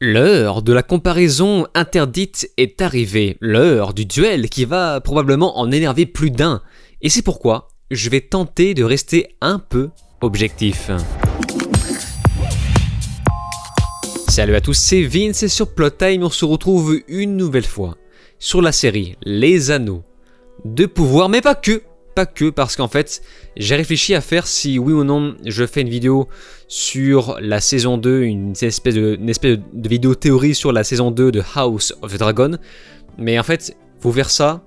L'heure de la comparaison interdite est arrivée, l'heure du duel qui va probablement en énerver plus d'un. Et c'est pourquoi je vais tenter de rester un peu objectif. Salut à tous, c'est Vince et sur Plottime on se retrouve une nouvelle fois sur la série Les Anneaux de pouvoir, mais pas que parce qu'en fait j'ai réfléchi à faire si oui ou non je fais une vidéo sur la saison 2, une espèce de vidéo théorie sur la saison 2 de House of the Dragon, mais en fait vous faire ça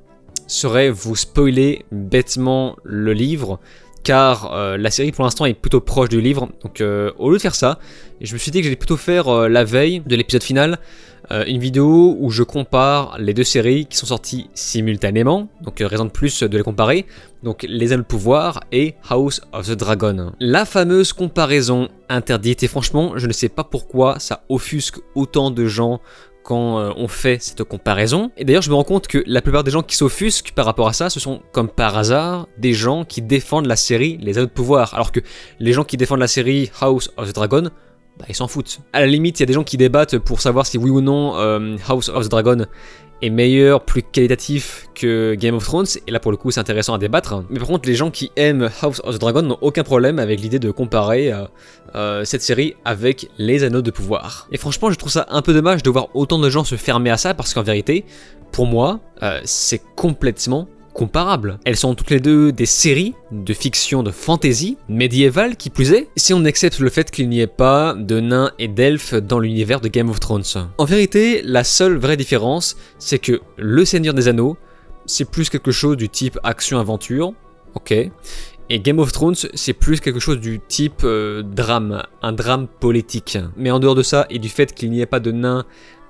serait vous spoiler bêtement le livre, car la série pour l'instant est plutôt proche du livre, donc au lieu de faire ça, je me suis dit que j'allais plutôt faire la veille de l'épisode final, une vidéo où je compare les deux séries qui sont sorties simultanément, donc raison de plus de les comparer, donc Les Anneaux de Pouvoir et House of the Dragon. La fameuse comparaison interdite, et franchement je ne sais pas pourquoi ça offusque autant de gens quand on fait cette comparaison. Et d'ailleurs je me rends compte que la plupart des gens qui s'offusquent par rapport à ça, ce sont comme par hasard des gens qui défendent la série Les Anneaux de Pouvoir, alors que les gens qui défendent la série House of the Dragon, bah, ils s'en foutent. À la limite, il y a des gens qui débattent pour savoir si oui ou non House of the Dragon est meilleur, plus qualitatif que Game of Thrones, et là pour le coup c'est intéressant à débattre. Mais par contre les gens qui aiment House of the Dragon n'ont aucun problème avec l'idée de comparer cette série avec Les Anneaux de Pouvoir. Et franchement je trouve ça un peu dommage de voir autant de gens se fermer à ça, parce qu'en vérité, pour moi, c'est complètement comparables. Elles sont toutes les deux des séries de fiction de fantasy médiévale qui plus est, si on accepte le fait qu'il n'y ait pas de nains et d'elfes dans l'univers de Game of Thrones. En vérité, la seule vraie différence, c'est que Le Seigneur des Anneaux, c'est plus quelque chose du type action-aventure, ok, et Game of Thrones, c'est plus quelque chose du type drame, un drame politique. Mais en dehors de ça, et du fait qu'il n'y ait pas de nains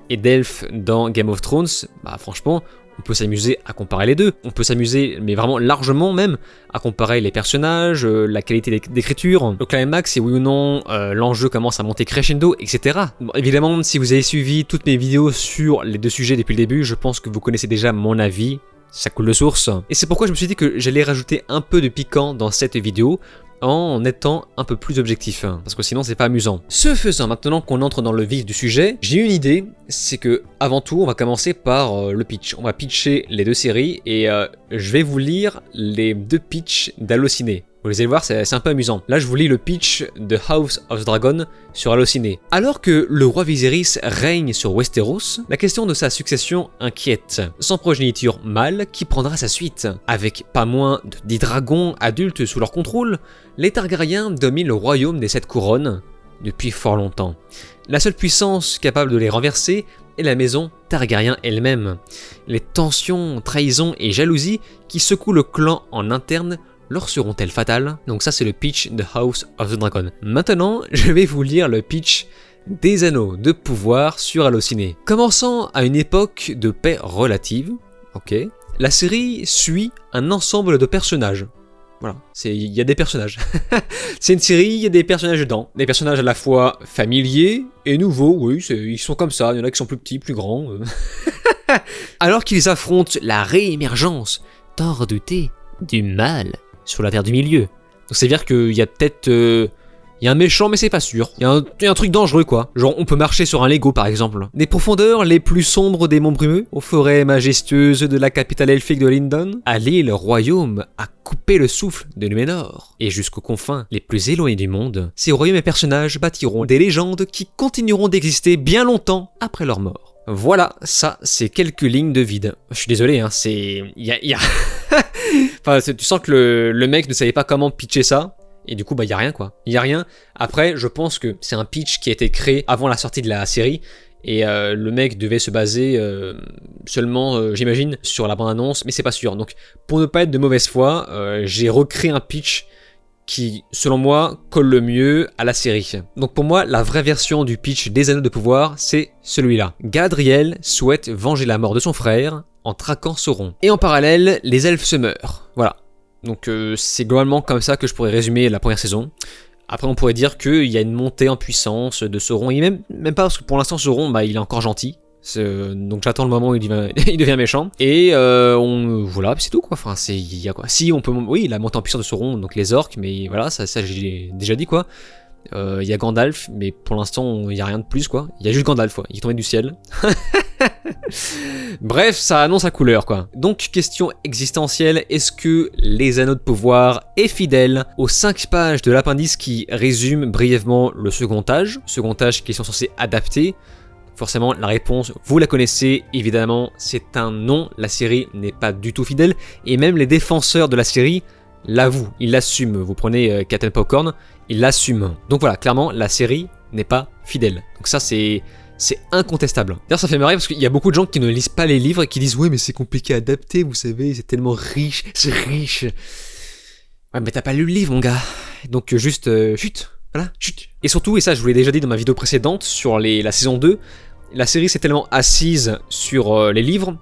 et d'elfes dans Game of Thrones, bah franchement, on peut s'amuser à comparer les deux. On peut s'amuser, mais vraiment largement même, à comparer les personnages, la qualité d'écriture, le climax, et oui ou non, l'enjeu commence à monter crescendo, etc. Bon, évidemment, si vous avez suivi toutes mes vidéos sur les deux sujets depuis le début, je pense que vous connaissez déjà mon avis. Ça coule de source. Et c'est pourquoi je me suis dit que j'allais rajouter un peu de piquant dans cette vidéo, en étant un peu plus objectif, parce que sinon c'est pas amusant. Ce faisant, maintenant qu'on entre dans le vif du sujet, j'ai une idée, c'est que avant tout on va commencer par le pitch. On va pitcher les deux séries et je vais vous lire les deux pitchs d'Allociné. Vous allez voir, c'est un peu amusant. Là je vous lis le pitch de House of the Dragon sur Allociné. Alors que le roi Viserys règne sur Westeros, la question de sa succession inquiète. Sans progéniture mâle, qui prendra sa suite? Avec pas moins de 10 dragons adultes sous leur contrôle, les Targaryens dominent le royaume des 7 couronnes depuis fort longtemps. La seule puissance capable de les renverser est la maison Targaryen elle-même. Les tensions, trahisons et jalousies qui secouent le clan en interne leur seront-elles fatales? Donc ça c'est le pitch de House of the Dragon. Maintenant, je vais vous lire le pitch des Anneaux de Pouvoir sur Allociné. Commençant à une époque de paix relative, ok, la série suit un ensemble de personnages. Voilà, il y a des personnages. C'est une série, il y a des personnages dedans. Des personnages à la fois familiers et nouveaux, oui, ils sont comme ça, il y en a qui sont plus petits, plus grands. Alors qu'ils affrontent la réémergence tant redoutée du mal sur la Terre du Milieu. Donc c'est-à-dire qu'il y a peut-être... il y a un méchant mais c'est pas sûr. Il y a un truc dangereux quoi. Genre on peut marcher sur un Lego par exemple. Des profondeurs les plus sombres des monts brumeux, aux forêts majestueuses de la capitale elfique de Lindon, à l'île royaume à couper le souffle de Númenor, et jusqu'aux confins les plus éloignés du monde, ces royaumes et personnages bâtiront des légendes qui continueront d'exister bien longtemps après leur mort. Voilà, ça c'est quelques lignes de vide. Je suis désolé, hein, c'est... Enfin, tu sens que le mec ne savait pas comment pitcher ça, et du coup bah y a rien quoi. Y a rien. Après je pense que c'est un pitch qui a été créé avant la sortie de la série, et le mec devait se baser seulement, j'imagine, sur la bande-annonce, mais c'est pas sûr. Donc pour ne pas être de mauvaise foi, j'ai recréé un pitch qui, selon moi, colle le mieux à la série. Donc pour moi, la vraie version du pitch des Anneaux de Pouvoir, c'est celui-là. Galadriel souhaite venger la mort de son frère en traquant Sauron. Et en parallèle, les elfes se meurent. Voilà. Donc c'est globalement comme ça que je pourrais résumer la première saison. Après on pourrait dire qu'il y a une montée en puissance de Sauron, et même pas, parce que pour l'instant Sauron, bah, il est encore gentil. Donc j'attends le moment où il devient méchant, et voilà, c'est tout quoi. Enfin il y a quoi, si on peut, oui, la montée en puissance de Sauron, donc les orques, mais voilà, ça j'ai déjà dit quoi. Il y a Gandalf, mais pour l'instant, il n'y a rien de plus, quoi. Il y a juste Gandalf, quoi. Il est tombé du ciel. Bref, ça annonce la couleur, quoi. Donc, question existentielle, est-ce que Les Anneaux de Pouvoir est fidèle aux 5 pages de l'appendice qui résume brièvement le second âge qu'ils sont censés adapter? Forcément, la réponse, vous la connaissez, évidemment, c'est un non, la série n'est pas du tout fidèle, et même les défenseurs de la série l'avouent, ils l'assument. Vous prenez Captain Popcorn, il l'assume. Donc voilà, clairement, la série n'est pas fidèle. Donc ça, c'est incontestable. D'ailleurs, ça fait marrer parce qu'il y a beaucoup de gens qui ne lisent pas les livres et qui disent « Ouais, mais c'est compliqué à adapter, vous savez, c'est tellement riche, c'est riche. » Ouais, mais t'as pas lu le livre, mon gars. Donc juste, chut, voilà, chut. Et surtout, et ça je vous l'ai déjà dit dans ma vidéo précédente sur la saison 2, la série s'est tellement assise sur les livres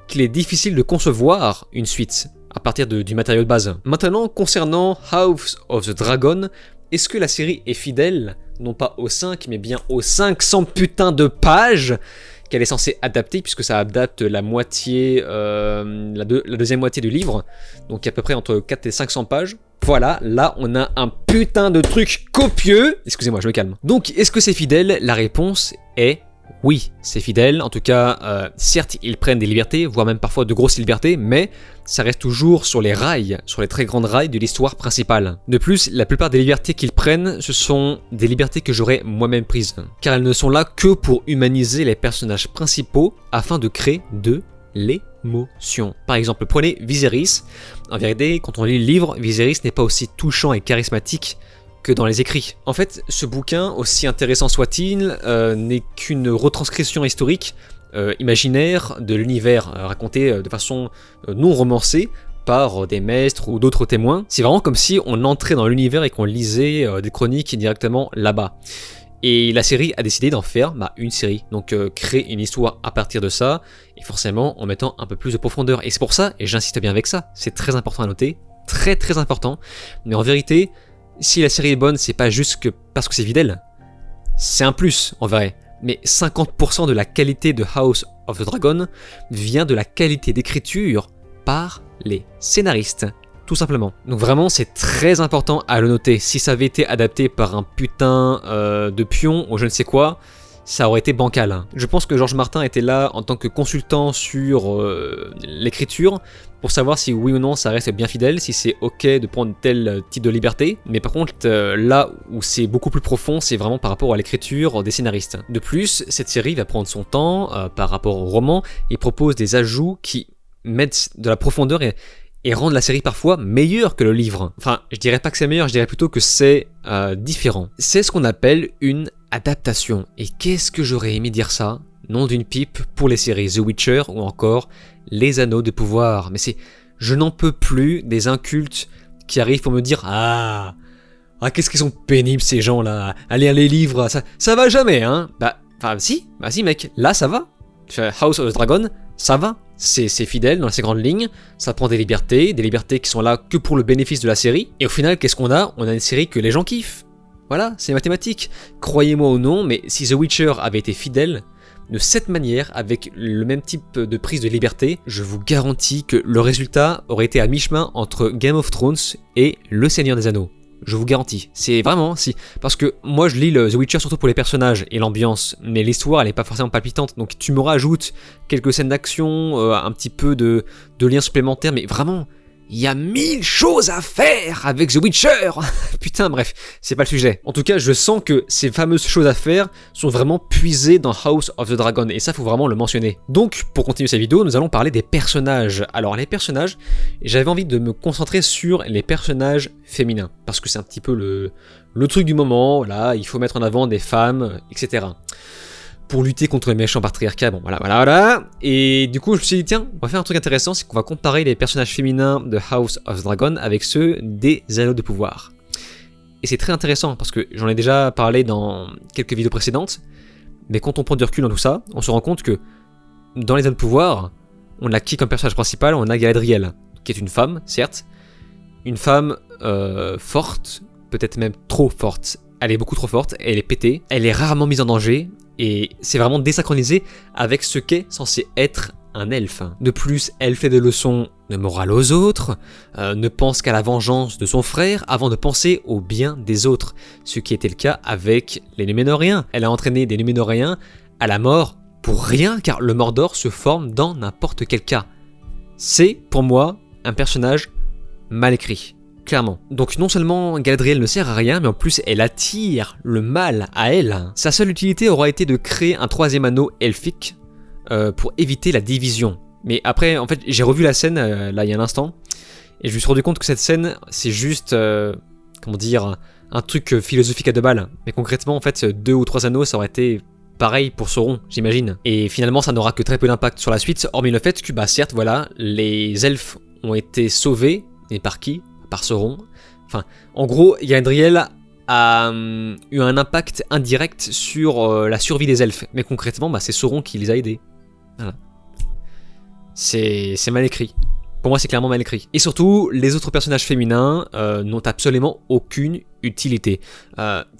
qu'il est difficile de concevoir une suite à partir du matériau de base. Maintenant, concernant House of the Dragon, est-ce que la série est fidèle, non pas aux 5, mais bien aux 500 putains de pages qu'elle est censée adapter, puisque ça adapte la moitié, la deuxième moitié du livre, donc à peu près entre 4 et 500 pages. Voilà, là on a un putain de truc copieux. Excusez-moi, je me calme. Donc, est-ce que c'est fidèle? La réponse est oui, c'est fidèle. En tout cas, certes, ils prennent des libertés, voire même parfois de grosses libertés, mais ça reste toujours sur les rails, sur les très grandes rails de l'histoire principale. De plus, la plupart des libertés qu'ils prennent, ce sont des libertés que j'aurais moi-même prises, car elles ne sont là que pour humaniser les personnages principaux afin de créer de l'émotion. Par exemple, prenez Viserys. En vérité, quand on lit le livre, Viserys n'est pas aussi touchant et charismatique que dans les écrits. En fait, ce bouquin, aussi intéressant soit-il, n'est qu'une retranscription historique imaginaire de l'univers raconté de façon non romancée par des maîtres ou d'autres témoins. C'est vraiment comme si on entrait dans l'univers et qu'on lisait des chroniques directement là-bas. Et la série a décidé d'en faire une série, donc créer une histoire à partir de ça, et forcément en mettant un peu plus de profondeur. Et c'est pour ça, et j'insiste bien avec ça, c'est très important à noter, très très important, mais en vérité, si la série est bonne, c'est pas juste que parce que c'est fidèle, c'est un plus en vrai. Mais 50% de la qualité de House of the Dragon vient de la qualité d'écriture par les scénaristes, tout simplement. Donc vraiment, c'est très important à le noter. Si ça avait été adapté par un putain de pion ou je ne sais quoi, ça aurait été bancal. Je pense que George Martin était là en tant que consultant sur l'écriture pour savoir si oui ou non ça reste bien fidèle, si c'est ok de prendre tel type de liberté. Mais par contre, là où c'est beaucoup plus profond, c'est vraiment par rapport à l'écriture des scénaristes. De plus, cette série va prendre son temps par rapport au roman et propose des ajouts qui mettent de la profondeur et rendent la série parfois meilleure que le livre. Enfin, je dirais pas que c'est meilleur, je dirais plutôt que c'est différent. C'est ce qu'on appelle une adaptation. Et qu'est-ce que j'aurais aimé dire ça? Nom d'une pipe pour les séries The Witcher ou encore Les Anneaux de Pouvoir. Mais je n'en peux plus des incultes qui arrivent pour me dire ah qu'est-ce qu'ils sont pénibles ces gens là, à lire les livres, ça va jamais hein. Bah si mec, là ça va. House of the Dragon, ça va. C'est fidèle dans ses grandes lignes, ça prend des libertés qui sont là que pour le bénéfice de la série. Et au final, qu'est-ce qu'on a? On a une série que les gens kiffent. Voilà, c'est mathématique. Croyez-moi ou non, mais si The Witcher avait été fidèle, de cette manière, avec le même type de prise de liberté, je vous garantis que le résultat aurait été à mi-chemin entre Game of Thrones et Le Seigneur des Anneaux. Je vous garantis. C'est vraiment, si. Parce que moi, je lis The Witcher surtout pour les personnages et l'ambiance, mais l'histoire, elle est pas forcément palpitante. Donc tu me rajoutes quelques scènes d'action, un petit peu de liens supplémentaires, mais vraiment, il y a 1000 choses à faire avec The Witcher. Putain, bref, c'est pas le sujet. En tout cas, je sens que ces fameuses choses à faire sont vraiment puisées dans House of the Dragon, et ça, faut vraiment le mentionner. Donc, pour continuer cette vidéo, nous allons parler des personnages. Alors, les personnages, j'avais envie de me concentrer sur les personnages féminins, parce que c'est un petit peu le truc du moment, là, il faut mettre en avant des femmes, etc. Pour lutter contre les méchants patriarcats, bon voilà. Et du coup, je me suis dit, tiens, on va faire un truc intéressant, c'est qu'on va comparer les personnages féminins de House of the Dragon avec ceux des Anneaux de Pouvoir. Et c'est très intéressant, parce que j'en ai déjà parlé dans quelques vidéos précédentes, mais quand on prend du recul dans tout ça, on se rend compte que dans les Anneaux de Pouvoir, on a qui comme personnage principal? On a Galadriel, qui est une femme, certes, une femme forte, peut-être même trop forte. Elle est beaucoup trop forte, elle est pétée, elle est rarement mise en danger, et c'est vraiment désynchronisé avec ce qu'est censé être un elfe. De plus, elle fait des leçons de morale aux autres, ne pense qu'à la vengeance de son frère avant de penser au bien des autres, ce qui était le cas avec les Núménoréens. Elle a entraîné des Núménoréens à la mort pour rien, car le Mordor se forme dans n'importe quel cas. C'est, pour moi, un personnage mal écrit, clairement. Donc non seulement Galadriel ne sert à rien, mais en plus elle attire le mal à elle. Sa seule utilité aura été de créer un troisième anneau elfique pour éviter la division. Mais après, en fait, j'ai revu la scène, là, il y a un instant, et je me suis rendu compte que cette scène, c'est juste, comment dire, un truc philosophique à deux balles. Mais concrètement, en fait, 2 ou 3 anneaux, ça aurait été pareil pour Sauron, j'imagine. Et finalement, ça n'aura que très peu d'impact sur la suite, hormis le fait que, bah certes, voilà, les elfes ont été sauvés, et par qui? Par Sauron. Enfin, en gros, Galadriel a eu un impact indirect sur la survie des elfes. Mais concrètement, bah, c'est Sauron qui les a aidés. Voilà. C'est mal écrit. Pour moi, c'est clairement mal écrit. Et surtout, les autres personnages féminins n'ont absolument aucune utilité.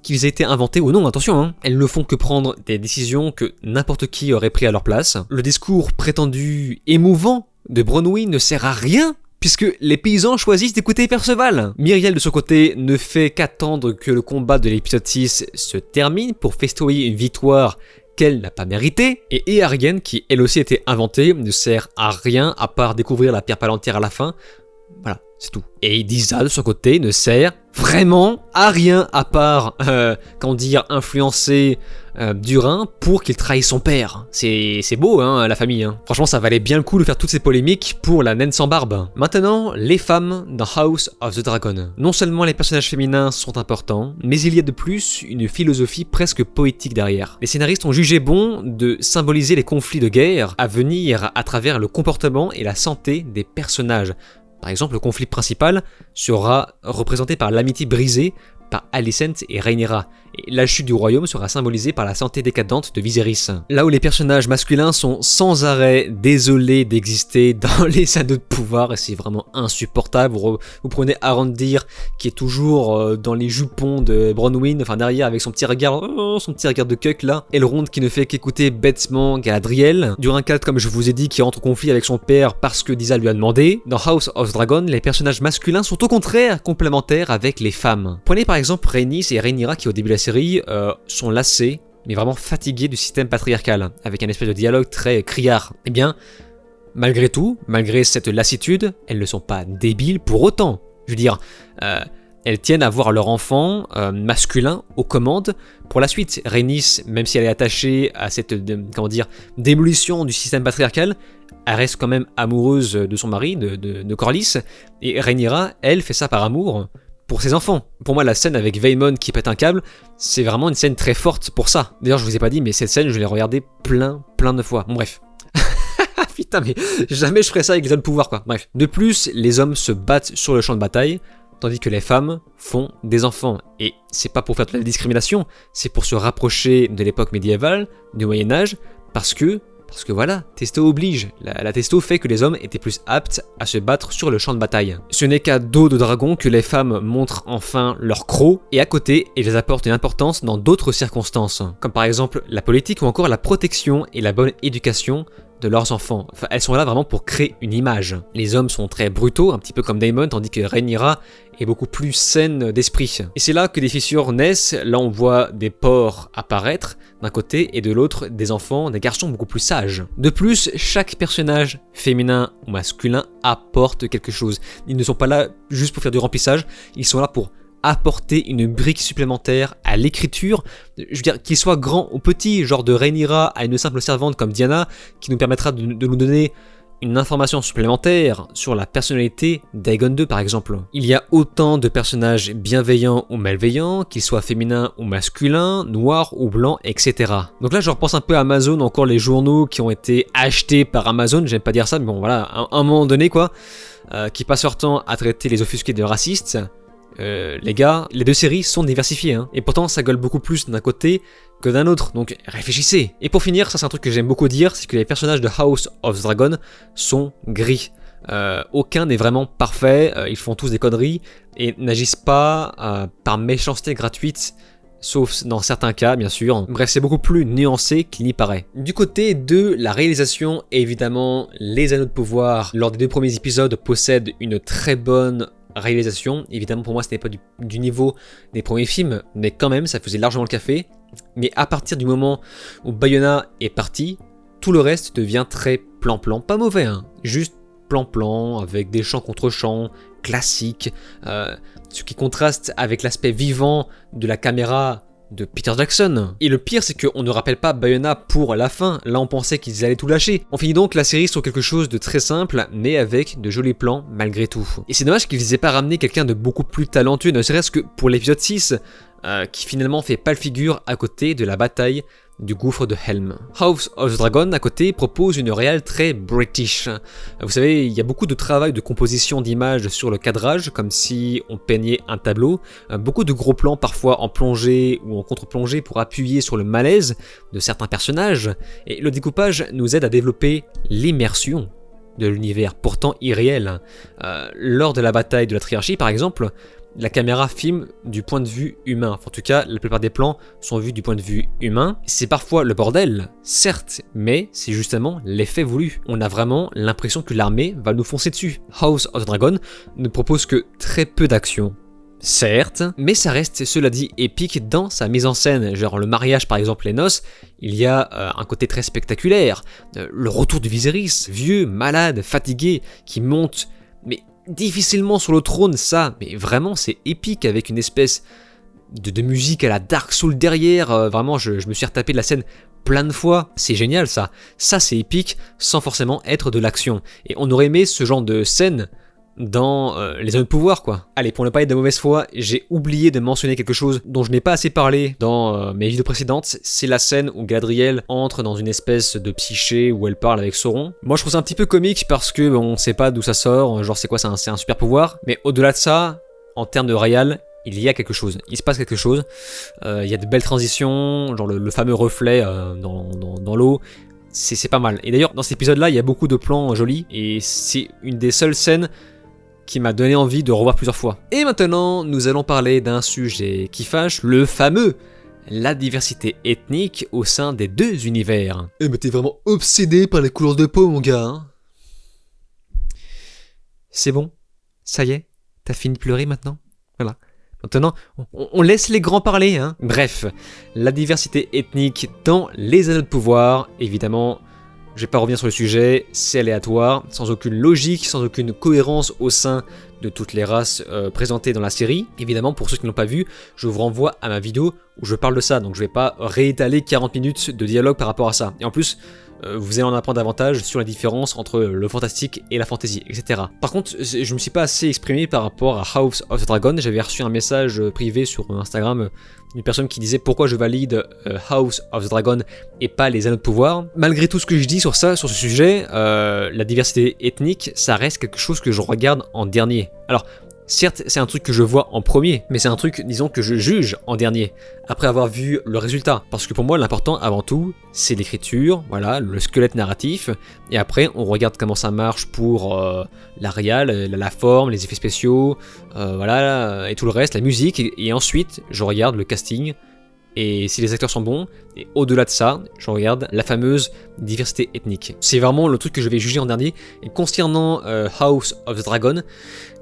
Qu'ils aient été inventés ou non, attention, hein. Elles ne font que prendre des décisions que n'importe qui aurait pris à leur place. Le discours prétendu émouvant de Bronwyn ne sert à rien, puisque les paysans choisissent d'écouter Perceval. Myriel, de son côté, ne fait qu'attendre que le combat de l'épisode 6 se termine pour festoyer une victoire qu'elle n'a pas mérité, et Eärien, qui elle aussi était inventée, ne sert à rien à part découvrir la pierre Palantir à la fin. Voilà, c'est tout. Et Disa, de son côté, ne sert vraiment à rien à part, comment dire, influencer Durin pour qu'il trahisse son père. C'est beau, hein, la famille. Hein. Franchement, ça valait bien le coup de faire toutes ces polémiques pour la naine sans barbe. Maintenant, les femmes dans House of the Dragon. Non seulement les personnages féminins sont importants, mais il y a de plus une philosophie presque poétique derrière. Les scénaristes ont jugé bon de symboliser les conflits de guerre à venir à travers le comportement et la santé des personnages. Par exemple, le conflit principal sera représenté par l'amitié brisée par Alicent et Rhaenyra, et la chute du royaume sera symbolisée par la santé décadente de Viserys. Là où les personnages masculins sont sans arrêt désolés d'exister dans les anneaux de pouvoir, et c'est vraiment insupportable. Vous prenez Arondir qui est toujours dans les jupons de Bronwyn, enfin derrière avec son petit regard de cuck là, Elrond qui ne fait qu'écouter bêtement Galadriel, Durin 4 comme je vous ai dit qui entre en conflit avec son père parce que Disa lui a demandé. Dans House of Dragon, les personnages masculins sont au contraire complémentaires avec les femmes. Prenez par exemple Rhaenys et Rhaenyra qui au début de la série sont lassés, mais vraiment fatigués du système patriarcal, avec un espèce de dialogue très criard. Eh bien, malgré tout, malgré cette lassitude, elles ne sont pas débiles pour autant. Je veux dire, elles tiennent à voir leur enfant masculin aux commandes pour la suite. Rhaenys, même si elle est attachée à cette démolition du système patriarcal, elle reste quand même amoureuse de son mari, de Corlys, et Rhaenyra, elle, fait ça par amour pour ses enfants. Pour moi, la scène avec Vaemon qui pète un câble, c'est vraiment une scène très forte pour ça. D'ailleurs, je vous ai pas dit, mais cette scène, je l'ai regardée plein de fois. Bon, bref. Putain, mais jamais je ferais ça avec les hommes de pouvoir, quoi. Bref. De plus, les hommes se battent sur le champ de bataille, tandis que les femmes font des enfants. Et c'est pas pour faire de la discrimination, c'est pour se rapprocher de l'époque médiévale, du Moyen-Âge, parce que voilà, testo oblige. La testo fait que les hommes étaient plus aptes à se battre sur le champ de bataille. Ce n'est qu'à dos de dragon que les femmes montrent enfin leur croc, et à côté, elles apportent une importance dans d'autres circonstances, comme par exemple la politique ou encore la protection et la bonne éducation de leurs enfants. Enfin, elles sont là vraiment pour créer une image. Les hommes sont très brutaux, un petit peu comme Daemon, tandis que Rhaenyra est beaucoup plus saine d'esprit. Et c'est là que des fissures naissent. Là, on voit des porcs apparaître d'un côté et de l'autre des enfants, des garçons beaucoup plus sages. De plus, chaque personnage féminin ou masculin apporte quelque chose. Ils ne sont pas là juste pour faire du remplissage, ils sont là pour apporter une brique supplémentaire à l'écriture, je veux dire qu'il soit grand ou petit, genre de Rhaenyra à une simple servante comme Diana, qui nous permettra de nous donner une information supplémentaire sur la personnalité d'Aegon II par exemple. Il y a autant de personnages bienveillants ou malveillants, qu'ils soient féminins ou masculins, noirs ou blancs, etc. Donc là je repense un peu à Amazon, encore les journaux qui ont été achetés par Amazon, j'aime pas dire ça, mais bon voilà, à un moment donné quoi, qui passent leur temps à traiter les offusqués de racistes. Les gars, les deux séries sont diversifiées, hein, et pourtant ça gueule beaucoup plus d'un côté que d'un autre, donc réfléchissez. Et pour finir, ça c'est un truc que j'aime beaucoup dire, c'est que les personnages de House of the Dragon sont gris. Aucun n'est vraiment parfait, ils font tous des conneries, et n'agissent pas par méchanceté gratuite sauf dans certains cas bien sûr. Bref, c'est beaucoup plus nuancé qu'il n'y paraît. Du côté de la réalisation, évidemment, Les Anneaux de Pouvoir, lors des 2 premiers épisodes, possèdent une très bonne réalisation. Évidemment, pour moi, ce n'est pas du niveau des premiers films, mais quand même, ça faisait largement le café. Mais à partir du moment où Bayona est parti, tout le reste devient très plan-plan. Pas mauvais, hein, juste plan-plan, avec des chants contre chants, classiques, ce qui contraste avec l'aspect vivant de la caméra de Peter Jackson. Et le pire, c'est qu'on ne rappelle pas Bayona pour la fin. Là, on pensait qu'ils allaient tout lâcher. On finit donc la série sur quelque chose de très simple, mais avec de jolis plans malgré tout. Et c'est dommage qu'ils aient pas ramené quelqu'un de beaucoup plus talentueux, ne serait-ce que pour l'épisode 6, qui finalement fait pas le figure à côté de la bataille du gouffre de Helm. House of the Dragon, à côté, propose une réal très british. Vous savez, il y a beaucoup de travail de composition d'images sur le cadrage, comme si on peignait un tableau. Beaucoup de gros plans, parfois en plongée ou en contre-plongée, pour appuyer sur le malaise de certains personnages. Et le découpage nous aide à développer l'immersion de l'univers, pourtant irréel. Lors de la bataille de la Triarchie, par exemple, la caméra filme du point de vue humain. Enfin, en tout cas, la plupart des plans sont vus du point de vue humain. C'est parfois le bordel, certes, mais c'est justement l'effet voulu. On a vraiment l'impression que l'armée va nous foncer dessus. House of the Dragon ne propose que très peu d'action. Certes, mais ça reste, cela dit, épique dans sa mise en scène. Genre le mariage, par exemple, les noces, il y a un côté très spectaculaire. Le retour de Viserys, vieux, malade, fatigué, qui monte, mais difficilement sur le trône, ça, mais vraiment c'est épique avec une espèce de musique à la Dark Souls derrière, vraiment je me suis retapé de la scène plein de fois, c'est génial ça c'est épique sans forcément être de l'action, et on aurait aimé ce genre de scène dans les Anneaux de Pouvoir quoi. Allez, pour ne pas être de mauvaise foi, j'ai oublié de mentionner quelque chose dont je n'ai pas assez parlé dans mes vidéos précédentes, c'est la scène où Galadriel entre dans une espèce de psyché où elle parle avec Sauron. Moi je trouve ça un petit peu comique parce que on sait pas d'où ça sort, genre c'est quoi, c'est un super pouvoir, mais au-delà de ça, en termes de réal, il y a quelque chose, il se passe quelque chose, il y a de belles transitions, genre le fameux reflet dans l'eau, c'est pas mal. Et d'ailleurs dans cet épisode là il y a beaucoup de plans jolis et c'est une des seules scènes qui m'a donné envie de revoir plusieurs fois. Et maintenant, nous allons parler d'un sujet qui fâche, le fameux, la diversité ethnique au sein des 2 univers. Eh mais t'es vraiment obsédé par les couleurs de peau, mon gars, hein. C'est bon, ça y est, t'as fini de pleurer maintenant. Voilà. Maintenant, on laisse les grands parler, hein. Bref, la diversité ethnique dans les Anneaux de Pouvoir, évidemment. Je vais pas revenir sur le sujet, c'est aléatoire, sans aucune logique, sans aucune cohérence au sein de toutes les races présentées dans la série. Évidemment, pour ceux qui ne l'ont pas vu, je vous renvoie à ma vidéo où je parle de ça, donc je vais pas réétaler 40 minutes de dialogue par rapport à ça. Et en plus, vous allez en apprendre davantage sur la différence entre le fantastique et la fantasy, etc. Par contre, je me suis pas assez exprimé par rapport à House of the Dragon. J'avais reçu un message privé sur Instagram d'une personne qui disait pourquoi je valide House of the Dragon et pas les Anneaux de Pouvoir. Malgré tout ce que je dis sur ça, sur ce sujet, la diversité ethnique, ça reste quelque chose que je regarde en dernier. Alors, certes, c'est un truc que je vois en premier, mais c'est un truc, disons, que je juge en dernier, après avoir vu le résultat. Parce que pour moi, l'important, avant tout, c'est l'écriture, voilà, le squelette narratif, et après, on regarde comment ça marche pour la réal, la forme, les effets spéciaux, voilà, et tout le reste, la musique, et ensuite, je regarde le casting, et si les acteurs sont bons, et au-delà de ça, je regarde la fameuse diversité ethnique. C'est vraiment le truc que je vais juger en dernier, et concernant House of the Dragon,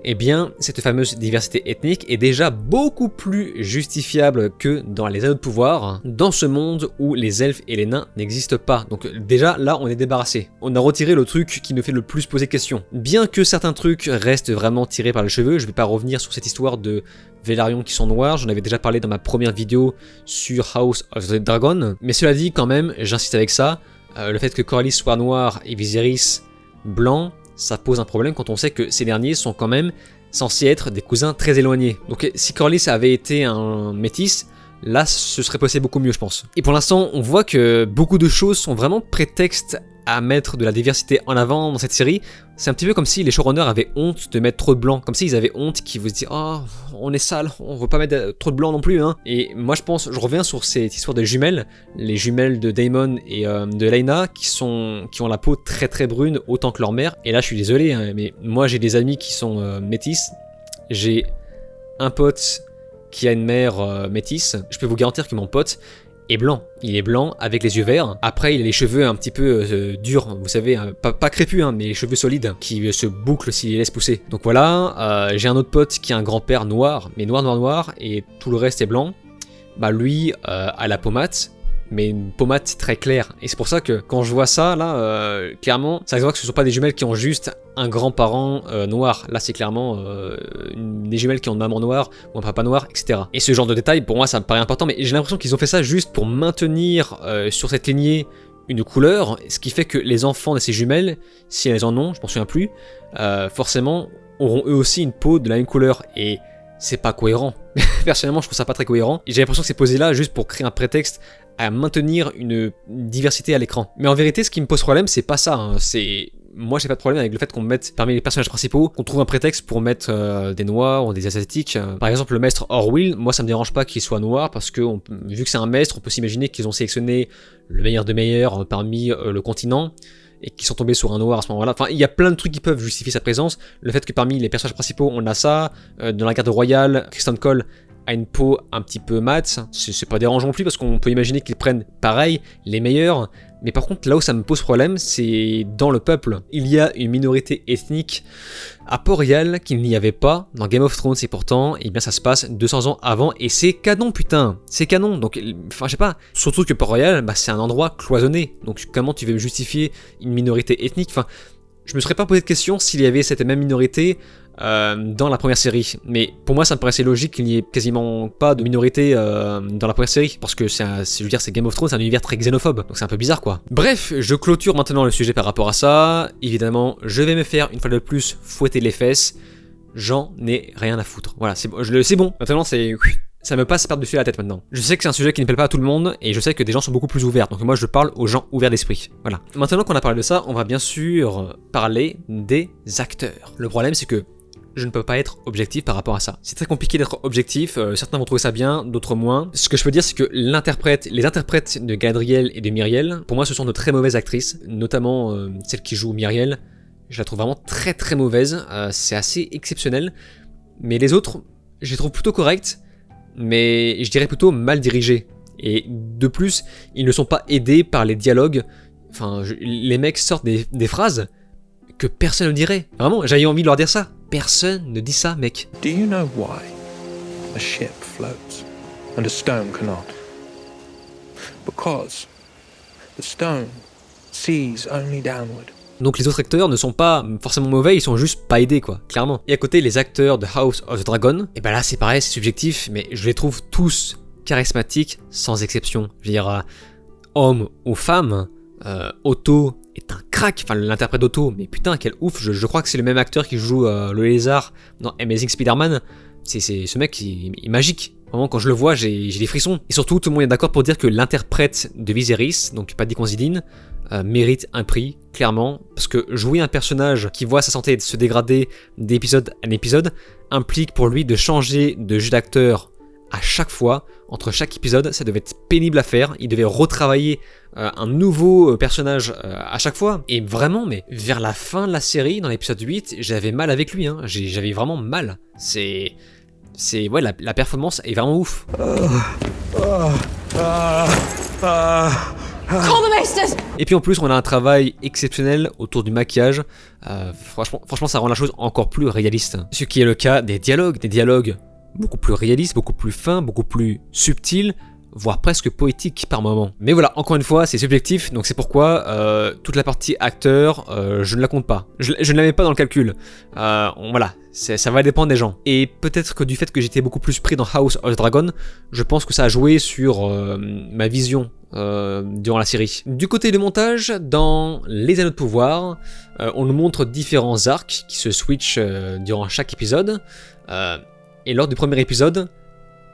eh bien, cette fameuse diversité ethnique est déjà beaucoup plus justifiable que dans les Anneaux de Pouvoir, dans ce monde où les elfes et les nains n'existent pas. Donc déjà, là, on est débarrassé. On a retiré le truc qui nous fait le plus poser question. Bien que certains trucs restent vraiment tirés par les cheveux, je vais pas revenir sur cette histoire de Velaryon qui sont noirs, j'en avais déjà parlé dans ma première vidéo sur House of the Dragon, mais cela dit, quand même, j'insiste avec ça, le fait que Corlys soit noir et Viserys blanc, ça pose un problème quand on sait que ces derniers sont quand même censés être des cousins très éloignés. Donc si Corlys avait été un métis, là ce serait passé beaucoup mieux je pense. Et pour l'instant on voit que beaucoup de choses sont vraiment prétextes à mettre de la diversité en avant dans cette série. C'est un petit peu comme si les showrunners avaient honte de mettre trop de blanc, comme s'ils avaient honte qu'ils vous disent « Oh, on est sale, on veut pas mettre trop de blanc non plus hein ». Et moi je reviens sur cette histoire de jumelles, les jumelles de Daemon et de Laena qui ont la peau très très brune autant que leur mère. Et là je suis désolé, hein, mais moi j'ai des amis qui sont métis, j'ai un pote qui a une mère métisse, je peux vous garantir que mon pote est blanc. Il est blanc avec les yeux verts. Après, il a les cheveux un petit peu durs, vous savez, pas crépus, mais les cheveux solides qui se bouclent s'il les laisse pousser. Donc voilà, j'ai un autre pote qui a un grand-père noir, mais noir, et tout le reste est blanc. Bah lui a la peau mate, mais une peau mate très claire. Et c'est pour ça que quand je vois ça, là, clairement, ça se voit que ce ne sont pas des jumelles qui ont juste un grand-parent noir. Là, c'est clairement des jumelles qui ont une maman noire ou un papa noir, etc. Et ce genre de détails, pour moi, ça me paraît important, mais j'ai l'impression qu'ils ont fait ça juste pour maintenir sur cette lignée une couleur, ce qui fait que les enfants de ces jumelles, si elles en ont, je m'en souviens plus, forcément, auront eux aussi une peau de la même couleur. Et c'est pas cohérent. Personnellement, je trouve ça pas très cohérent. J'ai l'impression que c'est posé là juste pour créer un prétexte à maintenir une diversité à l'écran. Mais en vérité, ce qui me pose problème, c'est pas ça. Moi, j'ai pas de problème avec le fait qu'on mette parmi les personnages principaux, qu'on trouve un prétexte pour mettre des noirs ou des asiatiques. Par exemple, le maître Orwell, moi ça me dérange pas qu'il soit noir parce que vu que c'est un maître, on peut s'imaginer qu'ils ont sélectionné le meilleur des meilleurs parmi le continent et qu'ils sont tombés sur un noir à ce moment-là. Enfin, il y a plein de trucs qui peuvent justifier sa présence. Le fait que parmi les personnages principaux, on a ça. Dans la garde royale, Kristen Cole a une peau un petit peu mate. C'est pas dérangeant non plus parce qu'on peut imaginer qu'ils prennent pareil, les meilleurs. Mais par contre, là où ça me pose problème, c'est dans le peuple. Il y a une minorité ethnique à Port-Royal qu'il n'y avait pas dans Game of Thrones, et pourtant, eh bien, ça se passe 200 ans avant, et c'est canon, putain, c'est canon. Donc, enfin, je sais pas, surtout que Port-Royal, bah, c'est un endroit cloisonné. Donc, comment tu veux me justifier une minorité ethnique? Enfin, je me serais pas posé de question s'il y avait cette même minorité dans la première série. Mais pour moi, ça me paraissait logique qu'il n'y ait quasiment pas de minorité dans la première série. Parce que je veux dire, c'est Game of Thrones, c'est un univers très xénophobe. Donc c'est un peu bizarre, quoi. Bref, je clôture maintenant le sujet par rapport à ça. Évidemment, je vais me faire, une fois de plus, fouetter les fesses. J'en ai rien à foutre. Voilà, c'est bon. Maintenant, ça me passe par-dessus la tête maintenant. Je sais que c'est un sujet qui ne plaît pas à tout le monde, et je sais que des gens sont beaucoup plus ouverts, donc moi je parle aux gens ouverts d'esprit. Voilà. Maintenant qu'on a parlé de ça, on va bien sûr parler des acteurs. Le problème c'est que je ne peux pas être objectif par rapport à ça. C'est très compliqué d'être objectif, certains vont trouver ça bien, d'autres moins. Ce que je peux dire c'est que les interprètes de Galadriel et de Myriel, pour moi ce sont de très mauvaises actrices, notamment celle qui joue Myriel, je la trouve vraiment très très mauvaise, c'est assez exceptionnel, mais les autres, je les trouve plutôt correctes, mais je dirais plutôt mal dirigés. Et de plus, ils ne sont pas aidés par les dialogues. Enfin, les mecs sortent des phrases que personne ne dirait. Vraiment, j'avais envie de leur dire ça. Personne ne dit ça, mec. Do you know why a ship floats and a stone cannot? Because the stone sees only downward. Donc les autres acteurs ne sont pas forcément mauvais, ils sont juste pas aidés, quoi, clairement. Et à côté, les acteurs de House of the Dragon, et ben là c'est pareil, c'est subjectif, mais je les trouve tous charismatiques, sans exception. Je veux dire, homme ou femme, Otto est un crack, enfin l'interprète d'Otto, mais putain quel ouf, je crois que c'est le même acteur qui joue le lézard dans Amazing Spider-Man. C'est ce mec qui est magique. Vraiment, quand je le vois, j'ai des frissons. Et surtout, tout le monde est d'accord pour dire que l'interprète de Viserys, donc Paddy Considine, mérite un prix, clairement, parce que jouer un personnage qui voit sa santé se dégrader d'épisode en épisode implique pour lui de changer de jeu d'acteur à chaque fois, entre chaque épisode, ça devait être pénible à faire, il devait retravailler un nouveau personnage à chaque fois, et vraiment, mais vers la fin de la série, dans l'épisode 8, j'avais mal avec lui, hein. J'avais vraiment mal, ouais, la performance est vraiment ouf. Et puis en plus on a un travail exceptionnel autour du maquillage, franchement ça rend la chose encore plus réaliste. Ce qui est le cas des dialogues beaucoup plus réalistes, beaucoup plus fins, beaucoup plus subtils, voire presque poétiques par moment. Mais voilà, encore une fois, c'est subjectif, donc c'est pourquoi toute la partie acteur, je ne la compte pas. Je ne la mets pas dans le calcul. Voilà, ça va dépendre des gens. Et peut-être que du fait que j'étais beaucoup plus pris dans House of the Dragon, je pense que ça a joué sur ma vision durant la série. Du côté du montage, dans Les Anneaux de Pouvoir, on nous montre différents arcs qui se switchent durant chaque épisode. Et lors du premier épisode,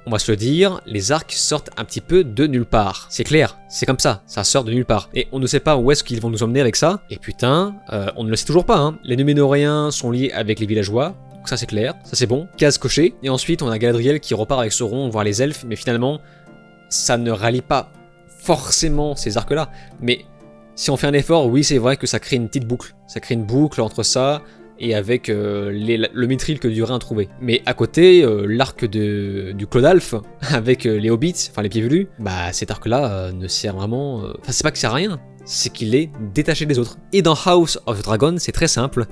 on va se le dire, les arcs sortent un petit peu de nulle part. C'est clair, c'est comme ça sort de nulle part. Et on ne sait pas où est-ce qu'ils vont nous emmener avec ça. Et putain, on ne le sait toujours pas, hein. Les Núménoréens sont liés avec les villageois, donc ça c'est clair, ça c'est bon. Case cochée. Et ensuite, on a Galadriel qui repart avec Sauron voir les elfes, mais finalement, ça ne rallie pas forcément ces arcs-là. Mais si on fait un effort, oui, c'est vrai que ça crée une petite boucle. Ça crée une boucle entre ça et avec le mithril que Durin a trouvé. Mais à côté, l'arc du Clodalf, avec les hobbits, enfin les pieds velus, bah cet arc-là ne sert vraiment... Enfin c'est pas qu'il sert à rien, c'est qu'il est détaché des autres. Et dans House of the Dragon, c'est très simple,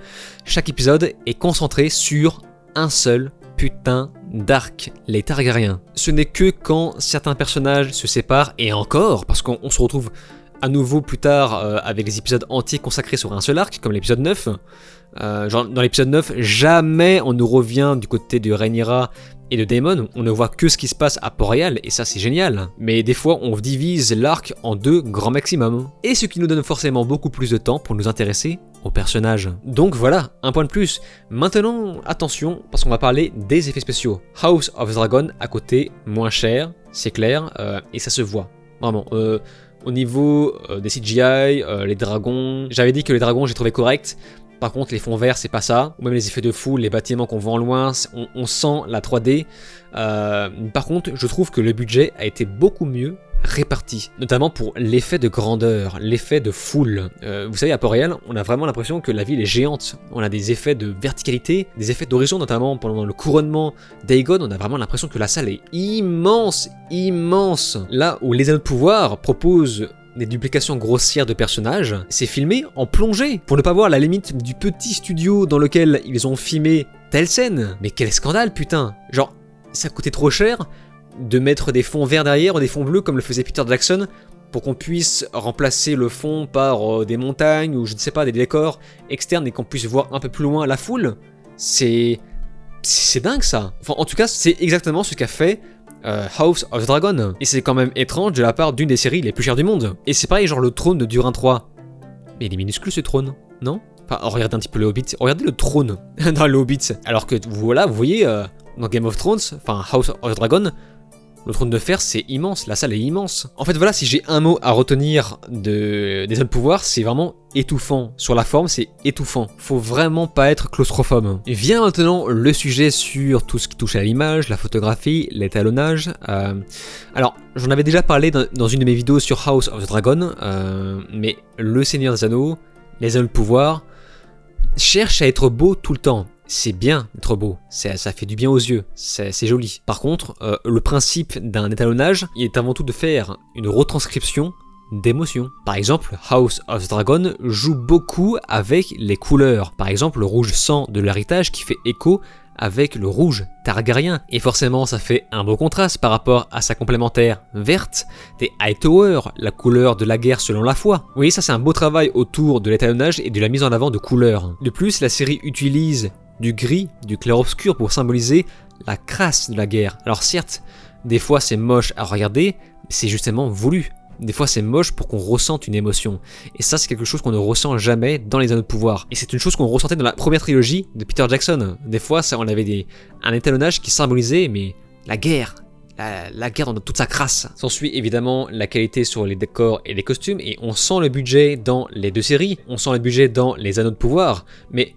chaque épisode est concentré sur un seul putain d'arc, les Targaryens. Ce n'est que quand certains personnages se séparent, et encore, parce qu'on se retrouve à nouveau plus tard avec des épisodes entiers consacrés sur un seul arc, comme l'épisode 9. Genre dans l'épisode 9, jamais on nous revient du côté de Rhaenyra et de Daemon, on ne voit que ce qui se passe à Port-Royal, et ça c'est génial. Mais des fois on divise l'arc en 2 grands maximum. Et ce qui nous donne forcément beaucoup plus de temps pour nous intéresser aux personnages. Donc voilà, un point de plus. Maintenant, attention, parce qu'on va parler des effets spéciaux. House of the Dragon, à côté, moins cher, c'est clair, et ça se voit. Vraiment. Au niveau des CGI, les dragons, j'avais dit que les dragons j'ai trouvé corrects. Par contre, les fonds verts, c'est pas ça. Ou même les effets de foule, les bâtiments qu'on voit en loin, on sent la 3D. Par contre, je trouve que le budget a été beaucoup mieux réparti. Notamment pour l'effet de grandeur, l'effet de foule. Vous savez, à Port-Royal, on a vraiment l'impression que la ville est géante. On a des effets de verticalité, des effets d'horizon, notamment pendant le couronnement d'Aegon. On a vraiment l'impression que la salle est immense, immense. Là où les Anneaux de Pouvoir proposent des duplications grossières de personnages, c'est filmé en plongée, pour ne pas voir la limite du petit studio dans lequel ils ont filmé telle scène. Mais quel scandale, putain! Genre, ça coûtait trop cher de mettre des fonds verts derrière ou des fonds bleus comme le faisait Peter Jackson pour qu'on puisse remplacer le fond par des montagnes ou je ne sais pas, des décors externes et qu'on puisse voir un peu plus loin la foule. C'est dingue ça. Enfin, en tout cas, c'est exactement ce qu'a fait House of the Dragon. Et c'est quand même étrange de la part d'une des séries les plus chères du monde. Et c'est pareil, genre le trône de Durin 3. Mais il est minuscule ce trône, non? Enfin, regardez un petit peu le Hobbit. Regardez le trône dans le Hobbit. Alors que voilà, vous voyez, dans Game of Thrones, enfin House of the Dragon, le trône de fer c'est immense, la salle est immense. En fait voilà, si j'ai un mot à retenir des Anneaux de Pouvoir, c'est vraiment étouffant. Sur la forme, c'est étouffant. Faut vraiment pas être claustrophobe. Et vient maintenant le sujet sur tout ce qui touche à l'image, la photographie, l'étalonnage. Alors, j'en avais déjà parlé dans une de mes vidéos sur House of the Dragon, mais le Seigneur des Anneaux, les Anneaux de Pouvoir, cherche à être beau tout le temps. C'est bien d'être beau, ça fait du bien aux yeux, c'est joli. Par contre, le principe d'un étalonnage est avant tout de faire une retranscription d'émotions. Par exemple, House of the Dragon joue beaucoup avec les couleurs. Par exemple, le rouge sang de l'héritage qui fait écho avec le rouge Targaryen. Et forcément, ça fait un beau contraste par rapport à sa complémentaire verte des Hightower, la couleur de la guerre selon la foi. Vous voyez, ça c'est un beau travail autour de l'étalonnage et de la mise en avant de couleurs. De plus, la série utilise du gris, du clair-obscur pour symboliser la crasse de la guerre. Alors certes, des fois c'est moche à regarder, mais c'est justement voulu. Des fois c'est moche pour qu'on ressente une émotion. Et ça c'est quelque chose qu'on ne ressent jamais dans les Anneaux de Pouvoir. Et c'est une chose qu'on ressentait dans la première trilogie de Peter Jackson. Des fois ça, on avait un étalonnage qui symbolisait mais la guerre. La guerre dans toute sa crasse. S'ensuit évidemment la qualité sur les décors et les costumes. Et on sent le budget dans les deux séries. On sent le budget dans les Anneaux de Pouvoir. Mais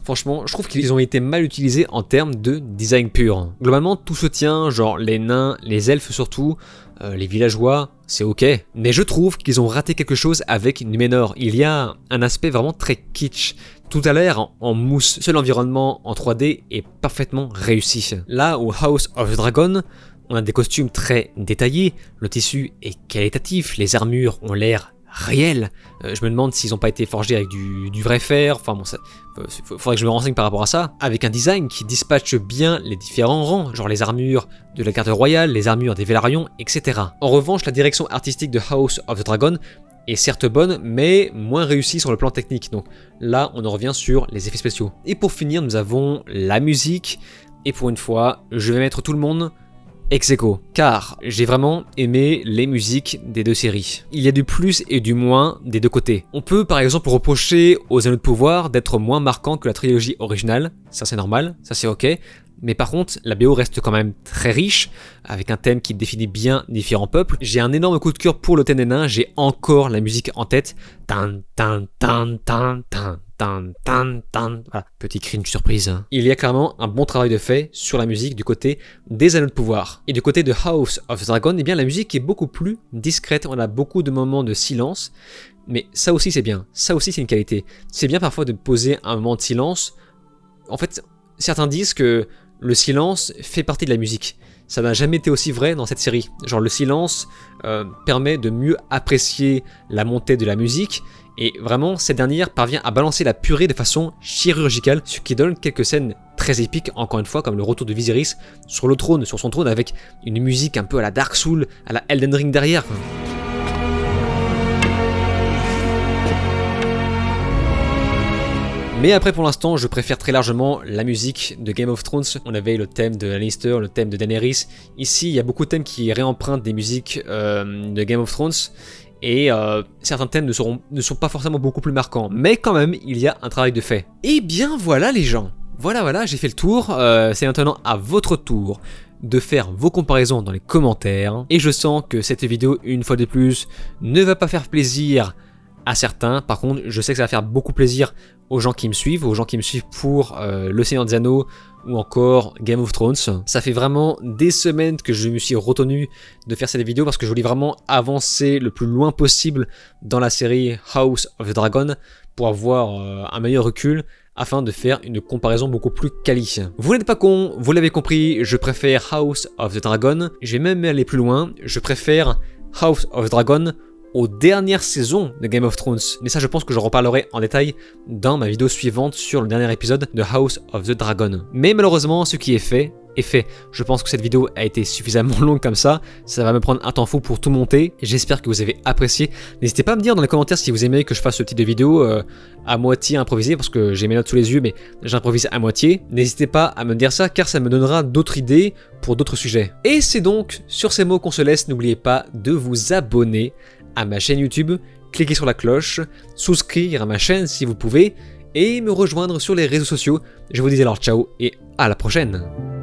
franchement, je trouve qu'ils ont été mal utilisés en termes de design pur. Globalement, tout se tient, genre les nains, les elfes surtout, les villageois, c'est ok. Mais je trouve qu'ils ont raté quelque chose avec Numénor. Il y a un aspect vraiment très kitsch. Tout a l'air en mousse. Seul environnement en 3D est parfaitement réussi. Là où House of the Dragon, on a des costumes très détaillés, le tissu est qualitatif, les armures ont l'air réel. Je me demande s'ils n'ont pas été forgés avec du vrai fer. Enfin bon, faudrait que je me renseigne par rapport à ça. Avec un design qui dispatche bien les différents rangs, genre les armures de la garde royale, les armures des Velaryon, etc. En revanche, la direction artistique de House of the Dragon est certes bonne, mais moins réussie sur le plan technique. Donc là, on en revient sur les effets spéciaux. Et pour finir, nous avons la musique. Et pour une fois, je vais mettre tout le monde ex aequo, car j'ai vraiment aimé les musiques des deux séries. Il y a du plus et du moins des deux côtés. On peut par exemple reprocher aux Anneaux de Pouvoir d'être moins marquants que la trilogie originale, ça c'est normal, ça c'est ok, mais par contre la BO reste quand même très riche, avec un thème qui définit bien différents peuples. J'ai un énorme coup de cœur pour le thème des nains, j'ai encore la musique en tête. Tan tan tan tan tan. Tan, tan, tan. Voilà, petit cringe surprise. Il y a clairement un bon travail de fait sur la musique du côté des Anneaux de Pouvoir. Et du côté de House of the Dragon, eh bien la musique est beaucoup plus discrète. On a beaucoup de moments de silence. Mais ça aussi c'est bien, ça aussi c'est une qualité. C'est bien parfois de poser un moment de silence. En fait, certains disent que le silence fait partie de la musique. Ça n'a jamais été aussi vrai dans cette série. Genre le silence permet de mieux apprécier la montée de la musique, et vraiment cette dernière parvient à balancer la purée de façon chirurgicale, ce qui donne quelques scènes très épiques, encore une fois, comme le retour de Viserys sur son trône avec une musique un peu à la Dark Souls, à la Elden Ring derrière. Mais après pour l'instant je préfère très largement la musique de Game of Thrones. On avait le thème de Lannister, le thème de Daenerys. Ici il y a beaucoup de thèmes qui réempruntent des musiques de Game of Thrones. Et certains thèmes ne sont pas forcément beaucoup plus marquants. Mais quand même il y a un travail de fait. Et bien voilà les gens. Voilà, j'ai fait le tour. C'est maintenant à votre tour de faire vos comparaisons dans les commentaires. Et je sens que cette vidéo, une fois de plus, ne va pas faire plaisir à certains. Par contre, je sais que ça va faire beaucoup plaisir aux gens qui me suivent, pour Le Seigneur des Anneaux ou encore Game of Thrones. Ça fait vraiment des semaines que je me suis retenu de faire cette vidéo parce que je voulais vraiment avancer le plus loin possible dans la série House of the Dragon pour avoir un meilleur recul afin de faire une comparaison beaucoup plus quali. Vous n'êtes pas con, vous l'avez compris, je préfère House of the Dragon. Je vais même aller plus loin, je préfère House of the Dragon aux dernières saisons de Game of Thrones. Mais ça je pense que je reparlerai en détail dans ma vidéo suivante sur le dernier épisode de House of the Dragon. Mais malheureusement ce qui est fait est fait. Je pense que cette vidéo a été suffisamment longue comme ça va me prendre un temps fou pour tout monter. J'espère que vous avez apprécié. N'hésitez pas à me dire dans les commentaires si vous aimez que je fasse ce type de vidéo à moitié improvisée, parce que j'ai mes notes sous les yeux mais j'improvise à moitié. N'hésitez pas à me dire ça car ça me donnera d'autres idées pour d'autres sujets. Et c'est donc sur ces mots qu'on se laisse. N'oubliez pas de vous abonner à ma chaîne YouTube, cliquez sur la cloche, souscrire à ma chaîne si vous pouvez, et me rejoindre sur les réseaux sociaux. Je vous dis alors ciao et à la prochaine.